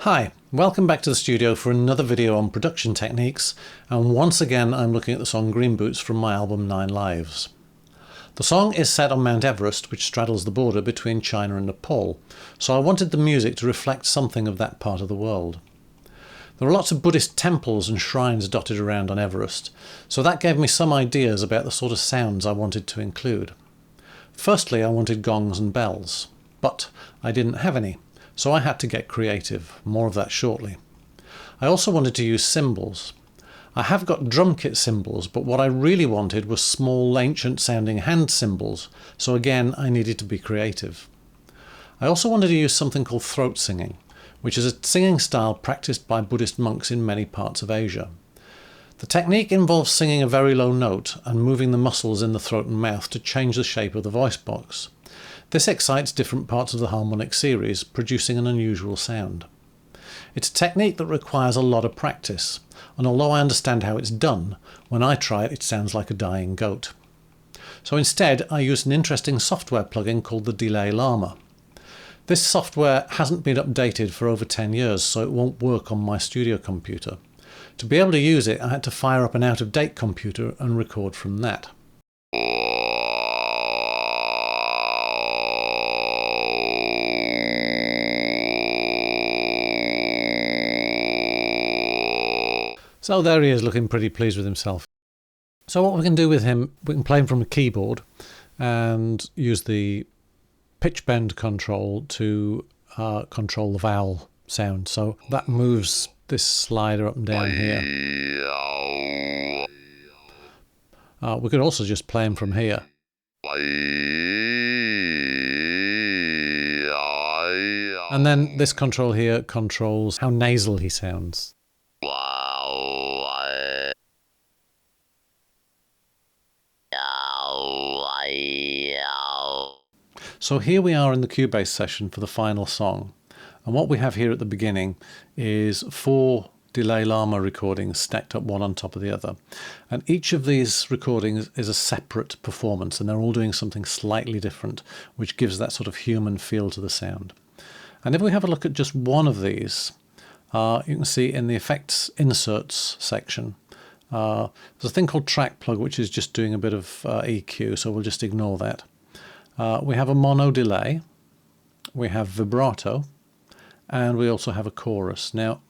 Hi, welcome back to the studio for another video on production techniques, and once again I'm looking at the song Green Boots from my album 9 Lives. The song is set on Mount Everest, which straddles the border between China and Nepal, so I wanted the music to reflect something of that part of the world. There are lots of Buddhist temples and shrines dotted around on Everest, so that gave me some ideas about the sort of sounds I wanted to include. Firstly, I wanted gongs and bells, but I didn't have any. So I had to get creative, more of that shortly. I also wanted to use cymbals. I have got drum kit cymbals, but what I really wanted was small, ancient sounding hand cymbals, so again I needed to be creative. I also wanted to use something called throat singing, which is a singing style practiced by Buddhist monks in many parts of Asia. The technique involves singing a very low note and moving the muscles in the throat and mouth to change the shape of the voice box. This excites different parts of the harmonic series, producing an unusual sound. It's a technique that requires a lot of practice, and although I understand how it's done, when I try it, it sounds like a dying goat. So instead, I used an interesting software plugin called the Delay Llama. This software hasn't been updated for over 10 years, so it won't work on my studio computer. To be able to use it, I had to fire up an out-of-date computer and record from that. So there he is, looking pretty pleased with himself. So what we can do with him, we can play him from a keyboard and use the pitch bend control to control the vowel sound. So that moves this slider up and down here. We could also just play him from here. And then this control here controls how nasal he sounds. So here we are in the Cubase session for the final song, and what we have here at the beginning is 4 Delay Llama recordings stacked up one on top of the other, and each of these recordings is a separate performance, and they're all doing something slightly different, which gives that sort of human feel to the sound. And if we have a look at just one of these, you can see in the effects inserts section there's a thing called track plug, which is just doing a bit of EQ, so we'll just ignore that. We have a mono delay, we have vibrato, and we also have a chorus. Now,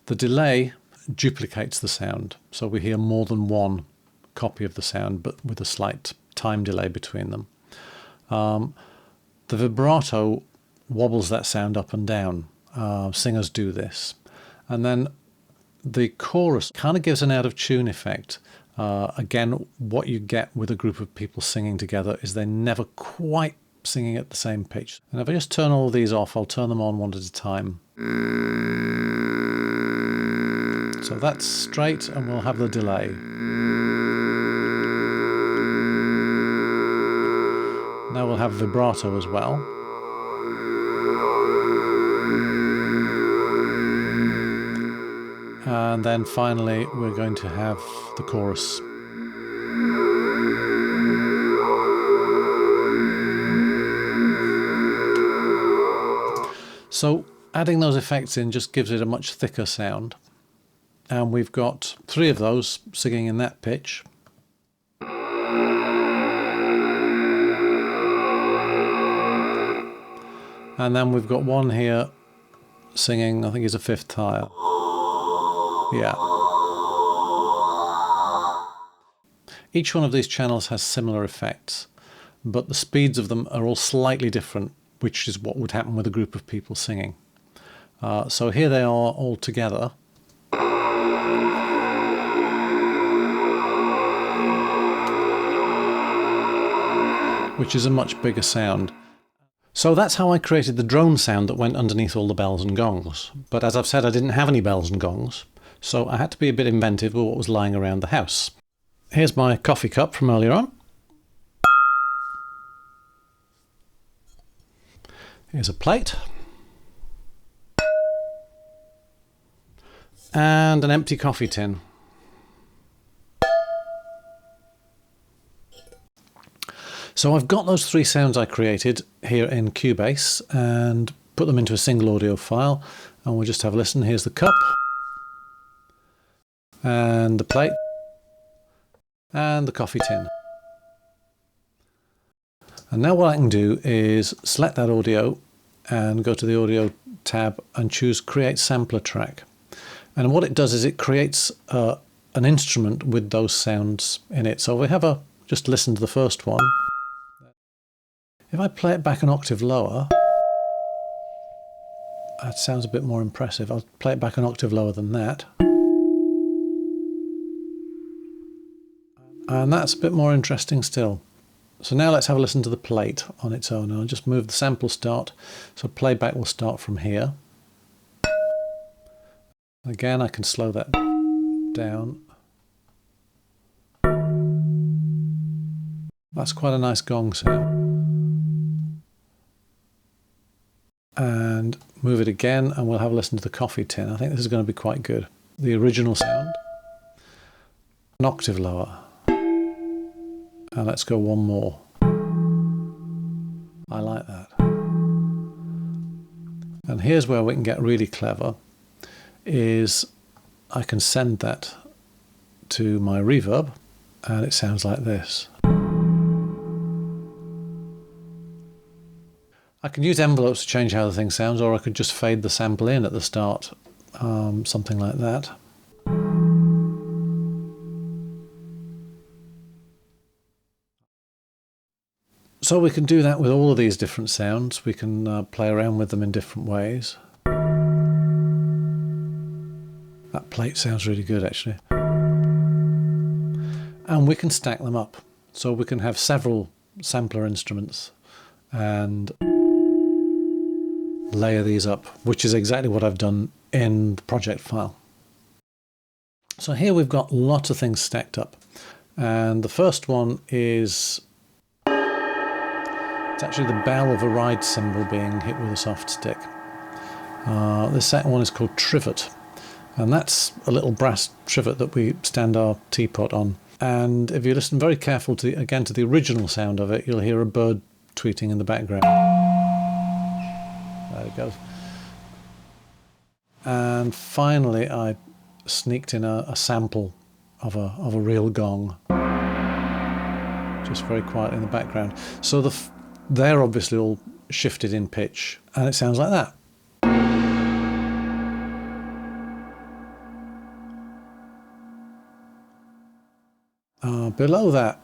the delay duplicates the sound, so we hear more than one copy of the sound, but with a slight time delay between them. The vibrato wobbles that sound up and down. Singers do this. And then the chorus kind of gives an out-of-tune effect. Again, what you get with a group of people singing together is they're never quite singing at the same pitch. And if I just turn all of these off, I'll turn them on one at a time. So that's straight, and we'll have the delay. Now we'll have vibrato as well. And then finally we're going to have the chorus. So adding those effects in just gives it a much thicker sound. And we've got 3 of those singing in that pitch. And then we've got one here singing, I think it's a 5th tile. Yeah. Each one of these channels has similar effects, but the speeds of them are all slightly different, which is what would happen with a group of people singing. So here they are all together. Which is a much bigger sound. So that's how I created the drone sound that went underneath all the bells and gongs. But as I've said, I didn't have any bells and gongs, so I had to be a bit inventive with what was lying around the house. Here's my coffee cup from earlier on. Here's a plate. And an empty coffee tin. So I've got those 3 sounds I created here in Cubase and put them into a single audio file, And we'll just have a listen. Here's the cup, and the plate, and the coffee tin. And now what I can do is select that audio and go to the audio tab and choose Create Sampler Track. And what it does is it creates an instrument with those sounds in it. So we have just listen to the first one. If I play it back an octave lower, that sounds a bit more impressive. I'll play it back an octave lower than that. And that's a bit more interesting still. So now let's have a listen to the plate on its own. And I'll just move the sample start. So playback will start from here. Again, I can slow that down. That's quite a nice gong sound. And move it again, and we'll have a listen to the coffee tin. I think this is going to be quite good. The original sound. An octave lower. And let's go one more. I like that. And here's where we can get really clever, is I can send that to my reverb, and it sounds like this. I can use envelopes to change how the thing sounds, or I could just fade the sample in at the start, something like that. So we can do that with all of these different sounds. We can play around with them in different ways. That plate sounds really good, actually. And we can stack them up. So we can have several sampler instruments and layer these up, which is exactly what I've done in the project file. So here we've got lots of things stacked up. And the first one is, it's actually the bell of a ride cymbal being hit with a soft stick. The second one is called trivet. And that's a little brass trivet that we stand our teapot on. And if you listen very carefully to the original sound of it, you'll hear a bird tweeting in the background. There it goes. And finally, I sneaked in a sample of a real gong, just very quiet in the background. So they're obviously all shifted in pitch, and it sounds like that. Below that,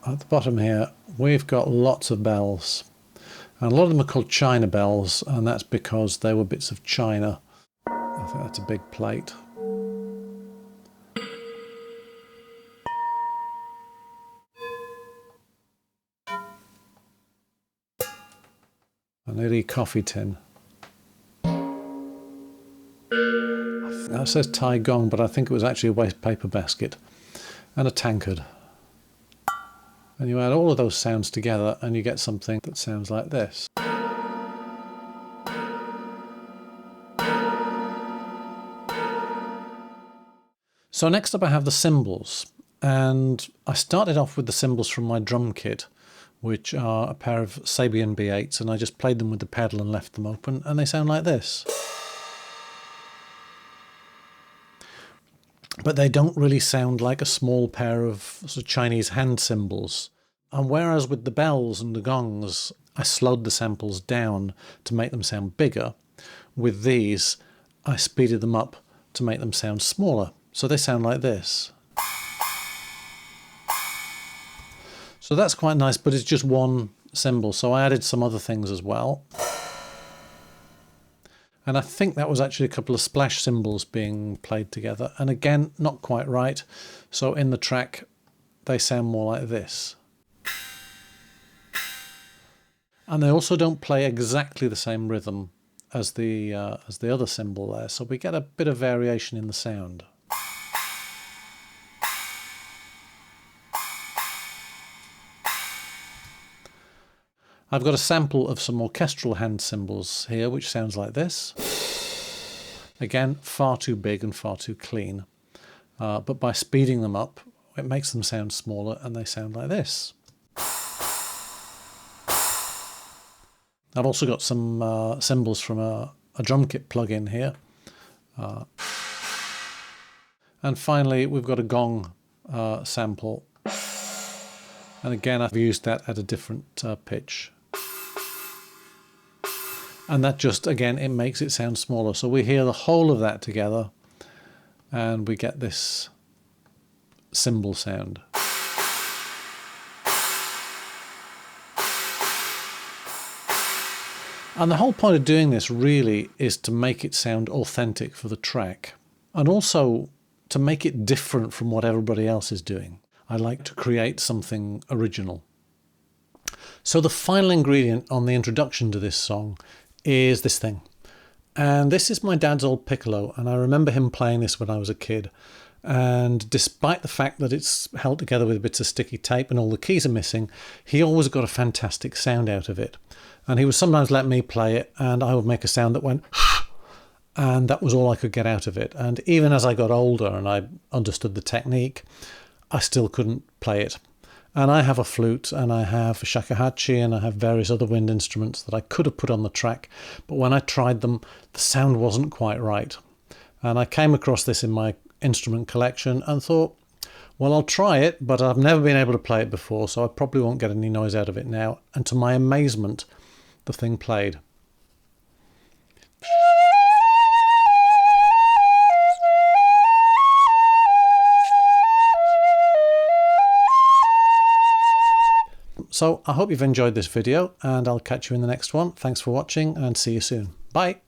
at the bottom here, we've got lots of bells. And a lot of them are called china bells, and that's because they were bits of china. I think that's a big plate. A nearly coffee tin. That says Thai gong, but I think it was actually a waste paper basket. And a tankard. And you add all of those sounds together and you get something that sounds like this. So next up I have the cymbals, and I started off with the cymbals from my drum kit, which are a pair of Sabian B8s, and I just played them with the pedal and left them open, and they sound like this. But they don't really sound like a small pair of sort of Chinese hand cymbals. And whereas with the bells and the gongs, I slowed the samples down to make them sound bigger, with these, I speeded them up to make them sound smaller. So they sound like this. So that's quite nice, but it's just one cymbal. So I added some other things as well. And I think that was actually a couple of splash cymbals being played together. And again, not quite right. So in the track, they sound more like this. And they also don't play exactly the same rhythm as the other cymbal there. So we get a bit of variation in the sound. I've got a sample of some orchestral hand cymbals here, which sounds like this. Again, far too big and far too clean. But by speeding them up, it makes them sound smaller and they sound like this. I've also got some cymbals from a a drum kit plug-in here. And finally, we've got a gong sample. And again, I've used that at a different pitch. And that just, again, it makes it sound smaller. So we hear the whole of that together and we get this cymbal sound. And the whole point of doing this really is to make it sound authentic for the track, and also to make it different from what everybody else is doing. I like to create something original. So the final ingredient on the introduction to this song is this thing. And this is my dad's old piccolo, and I remember him playing this when I was a kid. And despite the fact that it's held together with bits of sticky tape and all the keys are missing, he always got a fantastic sound out of it. And he would sometimes let me play it, and I would make a sound that went and that was all I could get out of it. And even as I got older and I understood the technique, I still couldn't play it. And I have a flute, and I have a shakuhachi, and I have various other wind instruments that I could have put on the track, but when I tried them, the sound wasn't quite right. And I came across this in my instrument collection and thought, well, I'll try it, but I've never been able to play it before, so I probably won't get any noise out of it now. And to my amazement, the thing played. So I hope you've enjoyed this video, and I'll catch you in the next one. Thanks for watching, and see you soon. Bye.